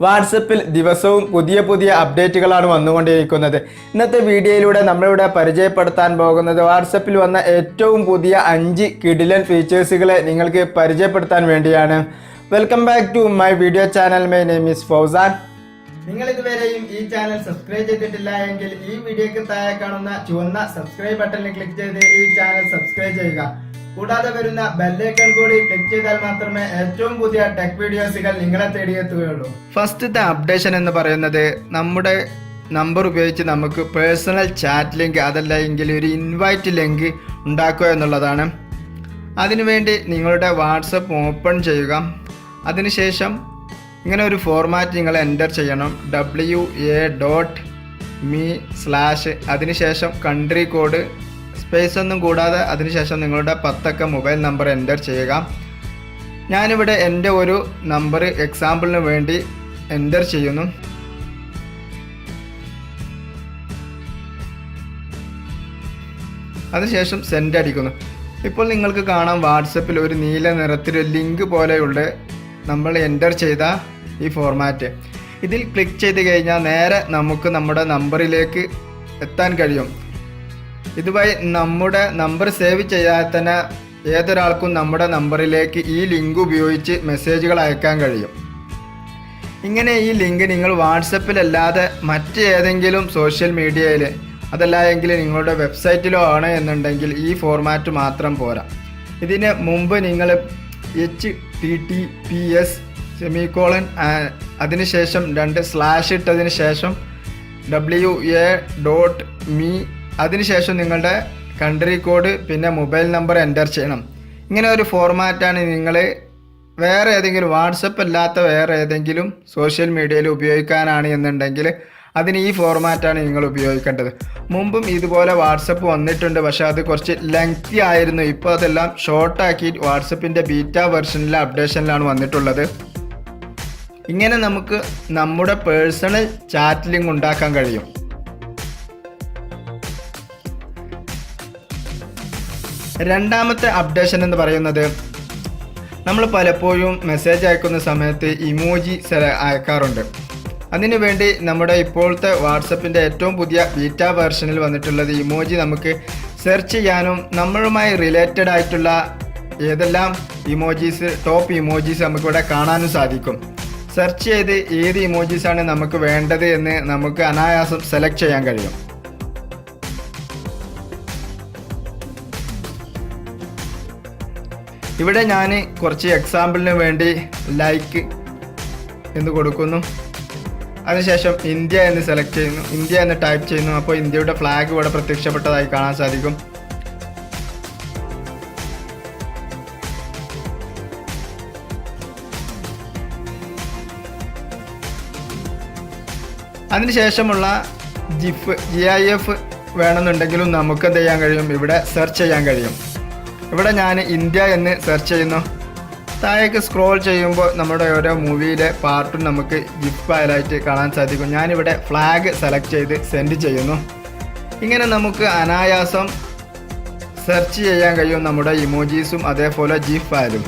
വാട്സപ്പിൽ ദിവസവും പുതിയ പുതിയ അപ്ഡേറ്റുകളാണ് വന്നുകൊണ്ടിരിക്കുന്നത്. ഇന്നത്തെ വീഡിയോയിലൂടെ നമ്മളിവിടെ പരിചയപ്പെടുത്താൻ പോകുന്നത് വാട്സപ്പിൽ വന്ന ഏറ്റവും പുതിയ 5 കിടിലൻ ഫീച്ചേഴ്സുകളെ നിങ്ങൾക്ക് പരിചയപ്പെടുത്താൻ വേണ്ടിയാണ്. Welcome back to my video channel. My name is Fauzan. നിങ്ങൾ ഇതുവരെയും ഈ ചാനൽ സബ്സ്ക്രൈബ് ചെയ്തിട്ടില്ല എങ്കിൽ ഈ വീഡിയോക്ക് താഴെ കാണുന്ന ചുവന്ന സബ്സ്ക്രൈബ് ബട്ടണിൽ ക്ലിക്ക് ചെയ്ത് ഈ ചാനൽ സബ്സ്ക്രൈബ് ചെയ്യുക. കൂടാതെ വരുന്ന ബെല്ലൈക്കൺ കൂടി ക്ലിക്ക് ചെയ്താൽ മാത്രമേ ഏറ്റവും പുതിയ ടെക് വീഡിയോസുകൾ നിങ്ങളെ തേടിയെത്തുകയുള്ളൂ. ഫസ്റ്റത്തെ അപ്ഡേഷൻ എന്ന് പറയുന്നത് നമ്മുടെ നമ്പർ ഉപയോഗിച്ച് നമുക്ക് പേഴ്സണൽ ചാറ്റ് ലിങ്ക് അതല്ലെങ്കിൽ ഒരു ഇൻവൈറ്റ് ലിങ്ക് ഉണ്ടാക്കുക എന്നുള്ളതാണ്. അതിനുവേണ്ടി നിങ്ങളുടെ വാട്സപ്പ് ഓപ്പൺ ചെയ്യുക. അതിനുശേഷം ഇങ്ങനെ ഒരു ഫോർമാറ്റ് നിങ്ങൾ എൻ്റർ ചെയ്യണം. WA.me/ അതിനുശേഷം കൺട്രി കോഡ് സ്പേസ് ഒന്നും കൂടാതെ അതിനുശേഷം നിങ്ങളുടെ 10 അക്ക മൊബൈൽ നമ്പർ എൻ്റർ ചെയ്യുക. ഞാനിവിടെ എൻ്റെ ഒരു നമ്പർ എക്സാമ്പിളിന് വേണ്ടി എൻ്റർ ചെയ്യുന്നു. അതിനുശേഷം സെൻഡ് അടിക്കുന്നു. ഇപ്പോൾ നിങ്ങൾക്ക് കാണാം വാട്സപ്പിൽ ഒരു നീല നിറത്തിൽ ലിങ്ക് പോലെയുള്ള നമ്മൾ എൻ്റർ ചെയ്ത ഈ ഫോർമാറ്റ്. ഇതിൽ ക്ലിക്ക് ചെയ്ത് കഴിഞ്ഞാൽ നേരെ നമുക്ക് നമ്മുടെ നമ്പറിലേക്ക് എത്താൻ കഴിയും. ഇതുവഴി നമ്മുടെ നമ്പർ സേവ് ചെയ്യാതെ തന്നെ ഏതൊരാൾക്കും നമ്മുടെ നമ്പറിലേക്ക് ഈ ലിങ്ക് ഉപയോഗിച്ച് മെസ്സേജുകൾ അയക്കാൻ കഴിയും. ഇങ്ങനെ ഈ ലിങ്ക് നിങ്ങൾ വാട്സപ്പിലല്ലാതെ മറ്റ് ഏതെങ്കിലും സോഷ്യൽ മീഡിയയിൽ അതല്ല എങ്കിൽ നിങ്ങളുടെ വെബ്സൈറ്റിലോ ആണ് എന്നുണ്ടെങ്കിൽ ഈ ഫോർമാറ്റ് മാത്രം പോരാ. ഇതിന് മുമ്പ് നിങ്ങൾ HTTPS അതിനുശേഷം 2 സ്ലാഷ് ഇട്ടതിന് ശേഷം WA.me അതിനുശേഷം നിങ്ങളുടെ കൺട്രി കോഡ് പിന്നെ മൊബൈൽ നമ്പർ എൻ്റർ ചെയ്യണം. ഇങ്ങനെ ഒരു ഫോർമാറ്റാണ് നിങ്ങൾ വേറെ ഏതെങ്കിലും വാട്സപ്പ് അല്ലാത്ത വേറെ ഏതെങ്കിലും സോഷ്യൽ മീഡിയയിൽ ഉപയോഗിക്കാനാണ് എന്നുണ്ടെങ്കിൽ അതിന് ഈ ഫോർമാറ്റാണ് നിങ്ങൾ ഉപയോഗിക്കേണ്ടത്. മുമ്പും ഇതുപോലെ വാട്സപ്പ് വന്നിട്ടുണ്ട്, പക്ഷേ അത് കുറച്ച് ലെങ്തി ആയിരുന്നു. ഇപ്പോൾ അതെല്ലാം ഷോർട്ടാക്കി വാട്സപ്പിൻ്റെ ബീറ്റ വെർഷനിലെ അപ്ഡേഷനിലാണ് വന്നിട്ടുള്ളത്. ഇങ്ങനെ നമുക്ക് നമ്മുടെ പേഴ്സണൽ ചാറ്റ് ലിങ്ക് ഉണ്ടാക്കാൻ കഴിയും. രണ്ടാമത്തെ അപ്ഡേഷൻ എന്ന് പറയുന്നത് നമ്മൾ പലപ്പോഴും മെസ്സേജ് അയക്കുന്ന സമയത്ത് ഇമോജി അയക്കാറുണ്ട്. അതിനുവേണ്ടി നമ്മുടെ ഇപ്പോഴത്തെ വാട്സപ്പിൻ്റെ ഏറ്റവും പുതിയ ബീറ്റ വെർഷനിൽ വന്നിട്ടുള്ളത് ഇമോജി നമുക്ക് സെർച്ച് ചെയ്യാനും നമ്മളുമായി റിലേറ്റഡ് ആയിട്ടുള്ള ഏതെല്ലാം ഇമോജീസ് ടോപ്പ് ഇമോജീസ് നമുക്കിവിടെ കാണാനും സാധിക്കും. സെർച്ച് ചെയ്ത് ഏത് ഇമോജീസാണ് നമുക്ക് വേണ്ടത് എന്ന് നമുക്ക് അനായാസം സെലക്ട് ചെയ്യാൻ കഴിയും. ഇവിടെ ഞാൻ കുറച്ച് എക്സാമ്പിളിന് വേണ്ടി ലൈക്ക് എന്ന് കൊടുക്കുന്നു. അതിനുശേഷം ഇന്ത്യ എന്ന് സെലക്ട് ചെയ്യുന്നു. ഇന്ത്യ എന്ന് ടൈപ്പ് ചെയ്യുന്നു. അപ്പോൾ ഇന്ത്യയുടെ ഫ്ലാഗ് ഇവിടെ പ്രത്യക്ഷപ്പെട്ടതായി കാണാൻ സാധിക്കും. അതിനുശേഷമുള്ള GIF വേണമെന്നുണ്ടെങ്കിലും നമുക്ക് എന്ത് ചെയ്യാൻ കഴിയും, ഇവിടെ സെർച്ച് ചെയ്യാൻ കഴിയും. ഇവിടെ ഞാൻ ഇന്ത്യ എന്ന് സെർച്ച് ചെയ്യുന്നു. താഴേക്ക് സ്ക്രോൾ ചെയ്യുമ്പോൾ നമ്മുടെ ഓരോ മൂവിയിലെ പാർട്ടും നമുക്ക് GIF ഫയലായിട്ട് കാണാൻ സാധിക്കും. ഞാനിവിടെ ഫ്ലാഗ് സെലക്ട് ചെയ്ത് സെൻഡ് ചെയ്യുന്നു. ഇങ്ങനെ നമുക്ക് അനായാസം സെർച്ച് ചെയ്യാൻ കഴിയും നമ്മുടെ ഇമോജീസും അതേപോലെ GIF ഫയലും.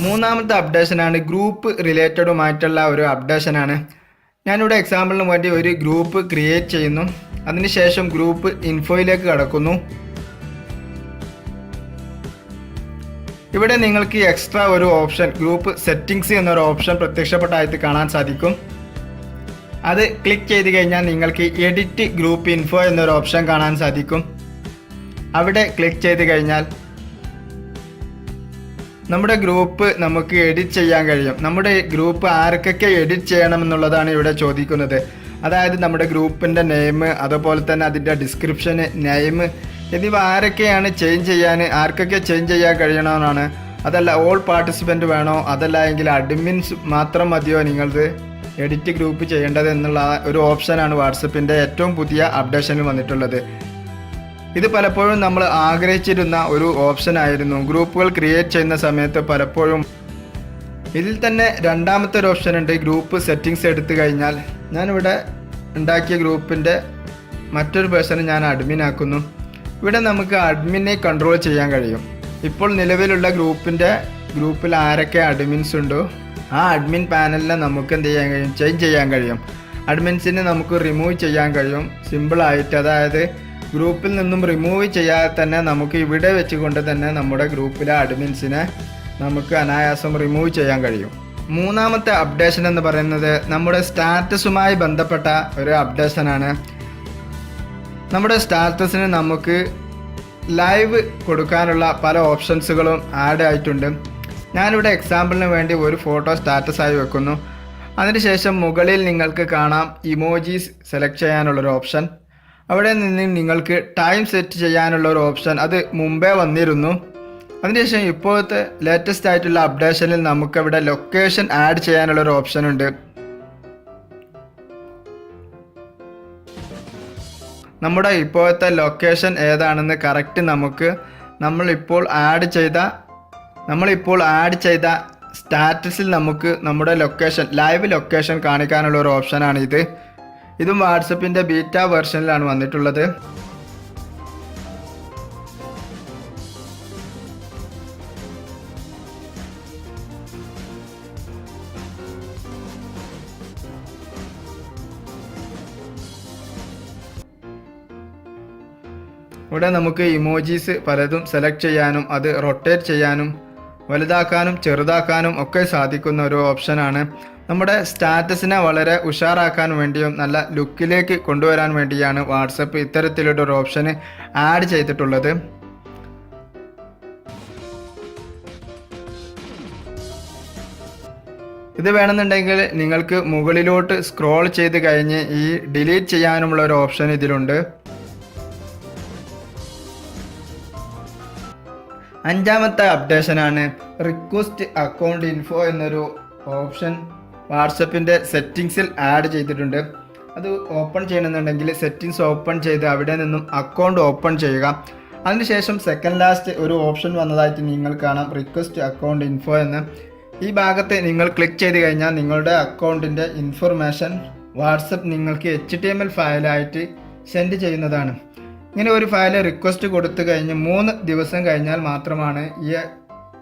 മൂന്നാമത്തെ അപ്ഡേഷനാണ് ഗ്രൂപ്പ് റിലേറ്റഡുമായിട്ടുള്ള ഒരു അപ്ഡേഷനാണ്. ഞാനിവിടെ എക്സാമ്പിളിന് വേണ്ടി ഒരു ഗ്രൂപ്പ് ക്രിയേറ്റ് ചെയ്യുന്നു. അതിനുശേഷം ഗ്രൂപ്പ് ഇൻഫോയിലേക്ക് കടക്കുന്നു. ഇവിടെ നിങ്ങൾക്ക് എക്സ്ട്രാ ഒരു ഓപ്ഷൻ ഗ്രൂപ്പ് സെറ്റിംഗ്സ് എന്നൊരു ഓപ്ഷൻ പ്രത്യക്ഷപ്പെട്ടായിട്ട് കാണാൻ സാധിക്കും. അത് ക്ലിക്ക് ചെയ്ത് കഴിഞ്ഞാൽ നിങ്ങൾക്ക് എഡിറ്റ് ഗ്രൂപ്പ് ഇൻഫോ എന്നൊരു ഓപ്ഷൻ കാണാൻ സാധിക്കും. അവിടെ ക്ലിക്ക് ചെയ്ത് കഴിഞ്ഞാൽ നമ്മുടെ ഗ്രൂപ്പ് നമുക്ക് എഡിറ്റ് ചെയ്യാൻ കഴിയും. നമ്മുടെ ഗ്രൂപ്പ് ആർക്കൊക്കെ എഡിറ്റ് ചെയ്യണമെന്നുള്ളതാണ് ഇവിടെ ചോദിക്കുന്നത്. അതായത് നമ്മുടെ ഗ്രൂപ്പിൻ്റെ നെയിം, അതുപോലെ തന്നെ അതിൻ്റെ ഡിസ്ക്രിപ്ഷന്, നെയിം എന്നിവ ആരൊക്കെയാണ് ആർക്കൊക്കെ ചേഞ്ച് ചെയ്യാൻ കഴിയണമെന്നാണ്. അതല്ല ഓൾ പാർട്ടിസിപ്പൻറ്റ് വേണോ, അതല്ല എങ്കിൽ അഡ്മിൻസ് മാത്രം മതിയോ നിങ്ങളത് എഡിറ്റ് ഗ്രൂപ്പ് ചെയ്യേണ്ടത് എന്നുള്ള ഒരു ഓപ്ഷനാണ് വാട്സപ്പിൻ്റെ ഏറ്റവും പുതിയ അപ്ഡേഷനിൽ വന്നിട്ടുള്ളത്. ഇത് പലപ്പോഴും നമ്മൾ ആഗ്രഹിച്ചിരുന്ന ഒരു ഓപ്ഷനായിരുന്നു. ഗ്രൂപ്പുകൾ ക്രിയേറ്റ് ചെയ്യുന്ന സമയത്ത് പലപ്പോഴും ഇതിൽ തന്നെ രണ്ടാമത്തെ ഒരു ഓപ്ഷൻ ഉണ്ട്. ഗ്രൂപ്പ് സെറ്റിങ്സ് എടുത്തു കഴിഞ്ഞാൽ ഞാനിവിടെ ഉണ്ടാക്കിയ ഗ്രൂപ്പിൻ്റെ മറ്റൊരു പേഴ്സണെ ഞാൻ അഡ്മിൻ ആക്കുന്നു. ഇവിടെ നമുക്ക് അഡ്മിനെ കൺട്രോൾ ചെയ്യാൻ കഴിയും. ഇപ്പോൾ നിലവിലുള്ള ഗ്രൂപ്പിൽ ആരൊക്കെ അഡ്മിൻസ് ഉണ്ടോ ആ അഡ്മിൻ പാനലിനെ നമുക്ക് എന്ത് ചെയ്യാൻ കഴിയും, ചേഞ്ച് ചെയ്യാൻ കഴിയും. അഡ്മിൻസിനെ നമുക്ക് റിമൂവ് ചെയ്യാൻ കഴിയും സിമ്പിളായിട്ട്. അതായത് ഗ്രൂപ്പിൽ നിന്നും റിമൂവ് ചെയ്യാതെ തന്നെ നമുക്ക് ഇവിടെ വെച്ചുകൊണ്ട് തന്നെ നമ്മുടെ ഗ്രൂപ്പിലെ അഡ്മിൻസിനെ നമുക്ക് അനായാസം റിമൂവ് ചെയ്യാൻ കഴിയും. മൂന്നാമത്തെ അപ്ഡേഷൻ എന്ന് പറയുന്നത് നമ്മുടെ സ്റ്റാറ്റസുമായി ബന്ധപ്പെട്ട ഒരു അപ്ഡേഷനാണ്. നമ്മുടെ സ്റ്റാറ്റസിന് നമുക്ക് ലൈവ് കൊടുക്കാനുള്ള പല ഓപ്ഷൻസുകളും ആഡ് ആയിട്ടുണ്ട്. ഞാനിവിടെ എക്സാമ്പിളിന് വേണ്ടി ഒരു ഫോട്ടോ സ്റ്റാറ്റസായി വെക്കുന്നു. അതിനുശേഷം മുകളിൽ നിങ്ങൾക്ക് കാണാം ഇമോജീസ് സെലക്ട് ചെയ്യാനുള്ളൊരു ഓപ്ഷൻ. അവിടെ നിന്ന് നിങ്ങൾക്ക് ടൈം സെറ്റ് ചെയ്യാനുള്ളൊരു ഓപ്ഷൻ അത് മുമ്പേ വന്നിരുന്നു. അതിനുശേഷം ഇപ്പോഴത്തെ ലേറ്റസ്റ്റ് ആയിട്ടുള്ള അപ്ഡേഷനിൽ നമുക്കവിടെ ലൊക്കേഷൻ ആഡ് ചെയ്യാനുള്ളൊരു ഓപ്ഷൻ ഉണ്ട്. നമ്മുടെ ഇപ്പോഴത്തെ ലൊക്കേഷൻ ഏതാണെന്ന് കറക്റ്റ് നമുക്ക് നമ്മളിപ്പോൾ ആഡ് ചെയ്ത സ്റ്റാറ്റസിൽ നമുക്ക് നമ്മുടെ ലൊക്കേഷൻ, ലൈവ് ലൊക്കേഷൻ കാണിക്കാനുള്ള ഒരു ഓപ്ഷനാണ് ഇത്. ഇതും വാട്സപ്പിൻ്റെ ബീറ്റ വെർഷനിലാണ് വന്നിട്ടുള്ളത്. ഇവിടെ നമുക്ക് ഇമോജീസ് പലതും സെലക്ട് ചെയ്യാനും അത് റൊട്ടേറ്റ് ചെയ്യാനും വലുതാക്കാനും ചെറുതാക്കാനും ഒക്കെ സാധിക്കുന്ന ഒരു ഓപ്ഷനാണ്. നമ്മുടെ സ്റ്റാറ്റസിനെ വളരെ ഉഷാറാക്കാൻ വേണ്ടിയും നല്ല ലുക്കിലേക്ക് കൊണ്ടുവരാൻ വേണ്ടിയാണ് വാട്സപ്പ് ഇത്തരത്തിലൊരു ഓപ്ഷന് ആഡ് ചെയ്തിട്ടുള്ളത്. ഇത് വേണമെന്നുണ്ടെങ്കിൽ നിങ്ങൾക്ക് മുകളിലോട്ട് സ്ക്രോൾ ചെയ്ത് കഴിഞ്ഞ് ഈ ഡിലീറ്റ് ചെയ്യാനുമുള്ള ഒരു ഓപ്ഷൻ ഇതിലുണ്ട്. അഞ്ചാമത്തെ അപ്ഡേഷനാണ് റിക്വസ്റ്റ് അക്കൗണ്ട് ഇൻഫോ എന്നൊരു ഓപ്ഷൻ വാട്സപ്പിൻ്റെ സെറ്റിങ്സിൽ ആഡ് ചെയ്തിട്ടുണ്ട്. അത് ഓപ്പൺ ചെയ്യണമെന്നുണ്ടെങ്കിൽ സെറ്റിങ്സ് ഓപ്പൺ ചെയ്ത് അവിടെ നിന്നും അക്കൗണ്ട് ഓപ്പൺ ചെയ്യുക. അതിനുശേഷം സെക്കൻഡ് ലാസ്റ്റ് ഒരു ഓപ്ഷൻ വന്നതായിട്ട് നിങ്ങൾ കാണാം, റിക്വസ്റ്റ് അക്കൗണ്ട് ഇൻഫോ എന്ന്. ഈ ഭാഗത്ത് നിങ്ങൾ ക്ലിക്ക് ചെയ്ത് കഴിഞ്ഞാൽ നിങ്ങളുടെ അക്കൗണ്ടിൻ്റെ ഇൻഫർമേഷൻ വാട്സപ്പ് നിങ്ങൾക്ക് HTML ഫയലായിട്ട് സെൻഡ് ചെയ്യുന്നതാണ്. ഇങ്ങനെ ഒരു ഫയൽ റിക്വസ്റ്റ് കൊടുത്തു കഴിഞ്ഞ് 3 ദിവസം കഴിഞ്ഞാൽ മാത്രമാണ് ഈ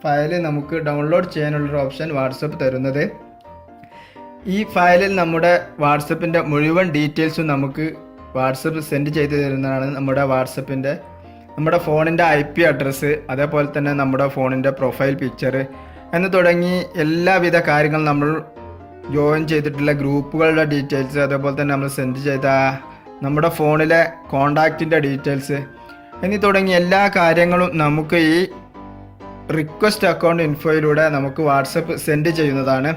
ഫയൽ നമുക്ക് ഡൗൺലോഡ് ചെയ്യാനുള്ളൊരു ഓപ്ഷൻ വാട്സപ്പ് തരുന്നത്. ഈ ഫയലിൽ നമ്മുടെ വാട്സപ്പിൻ്റെ മുഴുവൻ ഡീറ്റെയിൽസും നമുക്ക് വാട്സപ്പ് സെൻഡ് ചെയ്ത് തരുന്നതാണ്. നമ്മുടെ ഫോണിൻ്റെ IP അഡ്രസ്സ്, അതേപോലെ തന്നെ നമ്മുടെ ഫോണിൻ്റെ പ്രൊഫൈൽ പിക്ചർ എന്ന് തുടങ്ങി എല്ലാവിധ കാര്യങ്ങളും നമ്മൾ ജോയിൻ ചെയ്തിട്ടുള്ള ഗ്രൂപ്പുകളുടെ ഡീറ്റെയിൽസ്, അതേപോലെ തന്നെ നമ്മൾ സെൻഡ് ചെയ്ത നമ്മുടെ ഫോണിലെ കോണ്ടാക്റ്റിൻ്റെ ഡീറ്റെയിൽസ് എന്നീ തുടങ്ങി എല്ലാ കാര്യങ്ങളും നമുക്ക് ഈ റിക്വസ്റ്റ് അക്കൗണ്ട് ഇൻഫോയിലൂടെ നമുക്ക് വാട്സപ്പ് സെൻഡ് ചെയ്യുന്നതാണ്.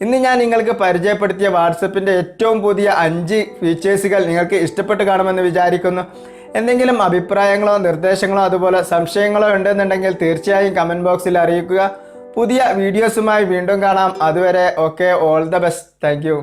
ഇന്ന് ഞാൻ നിങ്ങൾക്ക് പരിചയപ്പെടുത്തിയ വാട്സപ്പിൻ്റെ ഏറ്റവും പുതിയ 5 ഫീച്ചേഴ്സുകൾ നിങ്ങൾക്ക് ഇഷ്ടപ്പെട്ട് കാണുമെന്ന് വിചാരിക്കുന്നു. എന്തെങ്കിലും അഭിപ്രായങ്ങളോ നിർദ്ദേശങ്ങളോ അതുപോലെ സംശയങ്ങളോ ഉണ്ടെന്നുണ്ടെങ്കിൽ തീർച്ചയായും കമൻറ്റ് ബോക്സിൽ അറിയിക്കുക. പുതിയ വീഡിയോസുമായി വീണ്ടും കാണാം. അതുവരെ okay, all the best. Thank you.